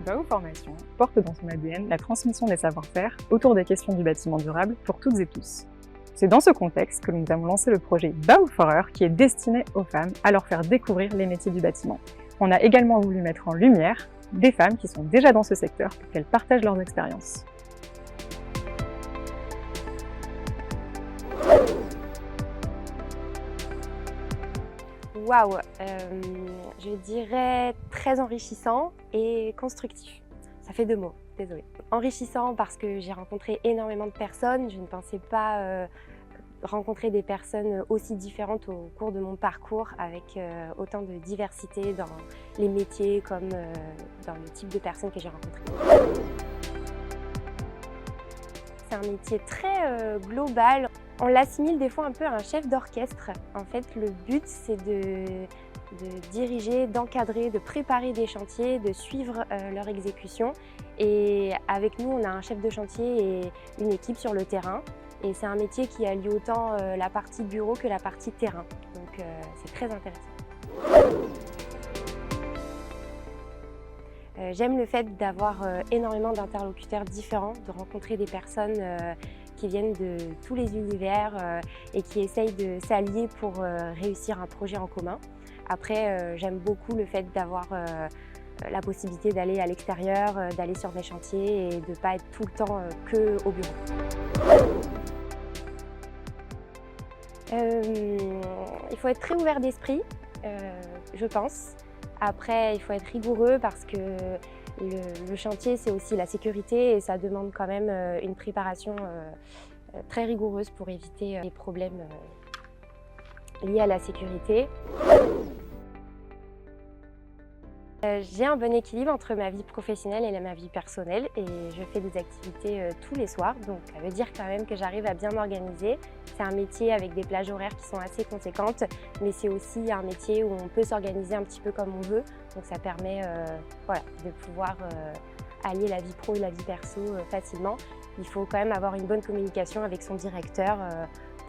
Bao Formation porte dans son ADN la transmission des savoir-faire autour des questions du bâtiment durable pour toutes et tous. C'est dans ce contexte que nous avons lancé le projet Bao Forer qui est destiné aux femmes à leur faire découvrir les métiers du bâtiment. On a également voulu mettre en lumière des femmes qui sont déjà dans ce secteur pour qu'elles partagent leurs expériences. Waouh, je dirais très enrichissant et constructif. Ça fait 2 mots, désolée. Enrichissant parce que j'ai rencontré énormément de personnes. Je ne pensais pas rencontrer des personnes aussi différentes au cours de mon parcours avec autant de diversité dans les métiers comme dans le type de personnes que j'ai rencontrées. C'est un métier très global. On l'assimile des fois un peu à un chef d'orchestre. En fait, le but, c'est de diriger, d'encadrer, de préparer des chantiers, de suivre leur exécution. Et avec nous, on a un chef de chantier et une équipe sur le terrain. Et c'est un métier qui allie autant la partie bureau que la partie terrain. Donc c'est très intéressant. J'aime le fait d'avoir énormément d'interlocuteurs différents, de rencontrer des personnes qui viennent de tous les univers et qui essayent de s'allier pour réussir un projet en commun. Après, j'aime beaucoup le fait d'avoir la possibilité d'aller à l'extérieur, d'aller sur mes chantiers et de ne pas être tout le temps que au bureau. Il faut être très ouvert d'esprit, je pense. Après, il faut être rigoureux parce que le chantier, c'est aussi la sécurité et ça demande quand même une préparation très rigoureuse pour éviter les problèmes liés à la sécurité. J'ai un bon équilibre entre ma vie professionnelle et ma vie personnelle et je fais des activités tous les soirs, donc ça veut dire quand même que j'arrive à bien m'organiser. C'est un métier avec des plages horaires qui sont assez conséquentes, mais c'est aussi un métier où on peut s'organiser un petit peu comme on veut, donc ça permet voilà, de pouvoir allier la vie pro et la vie perso facilement. Il faut quand même avoir une bonne communication avec son directeur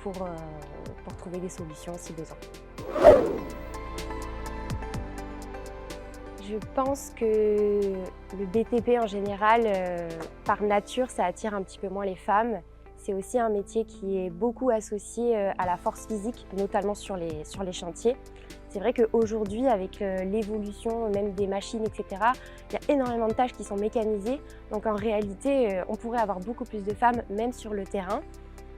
pour trouver des solutions si besoin. Je pense que le BTP en général, par nature, ça attire un petit peu moins les femmes. C'est aussi un métier qui est beaucoup associé à la force physique, notamment sur les chantiers. C'est vrai qu'aujourd'hui, avec l'évolution même des machines, etc., il y a énormément de tâches qui sont mécanisées. Donc en réalité, on pourrait avoir beaucoup plus de femmes, même sur le terrain.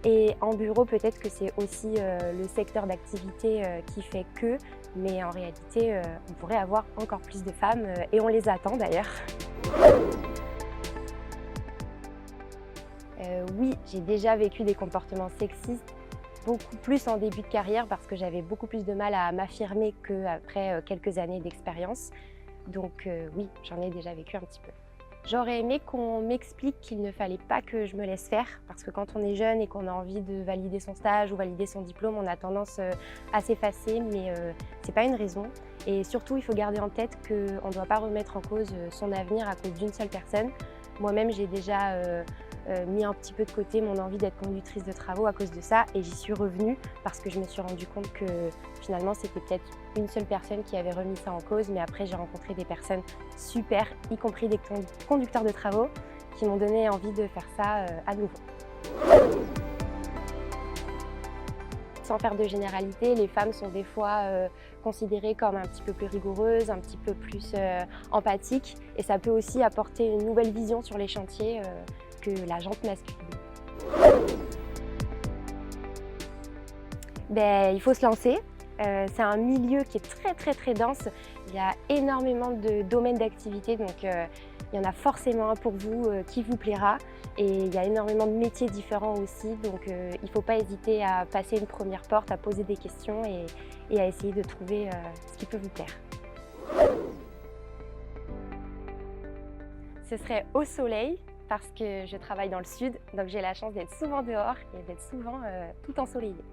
Et en bureau, peut-être que c'est aussi le secteur d'activité qui fait que, mais en réalité, on pourrait avoir encore plus de femmes et on les attend d'ailleurs. Oui, j'ai déjà vécu des comportements sexistes, beaucoup plus en début de carrière parce que j'avais beaucoup plus de mal à m'affirmer qu'après quelques années d'expérience. Donc oui, j'en ai déjà vécu un petit peu. J'aurais aimé qu'on m'explique qu'il ne fallait pas que je me laisse faire parce que quand on est jeune et qu'on a envie de valider son stage ou valider son diplôme, on a tendance à s'effacer, mais c'est pas une raison. Et surtout, il faut garder en tête qu'on ne doit pas remettre en cause son avenir à cause d'une seule personne. Moi-même, j'ai déjà mis un petit peu de côté mon envie d'être conductrice de travaux à cause de ça et j'y suis revenue parce que je me suis rendu compte que finalement c'était peut-être une seule personne qui avait remis ça en cause, mais après j'ai rencontré des personnes super, y compris des conducteurs de travaux qui m'ont donné envie de faire ça à nouveau. Sans faire de généralité, les femmes sont des fois considérées comme un petit peu plus rigoureuses, un petit peu plus empathiques et ça peut aussi apporter une nouvelle vision sur les chantiers que la jante masculine. Il faut se lancer. C'est un milieu qui est très dense. Il y a énormément de domaines d'activité, donc il y en a forcément un pour vous qui vous plaira. Et il y a énormément de métiers différents aussi, donc il ne faut pas hésiter à passer une première porte, à poser des questions et à essayer de trouver ce qui peut vous plaire. Ce serait au soleil, parce que je travaille dans le sud, donc j'ai la chance d'être souvent dehors et d'être souvent tout ensoleillée.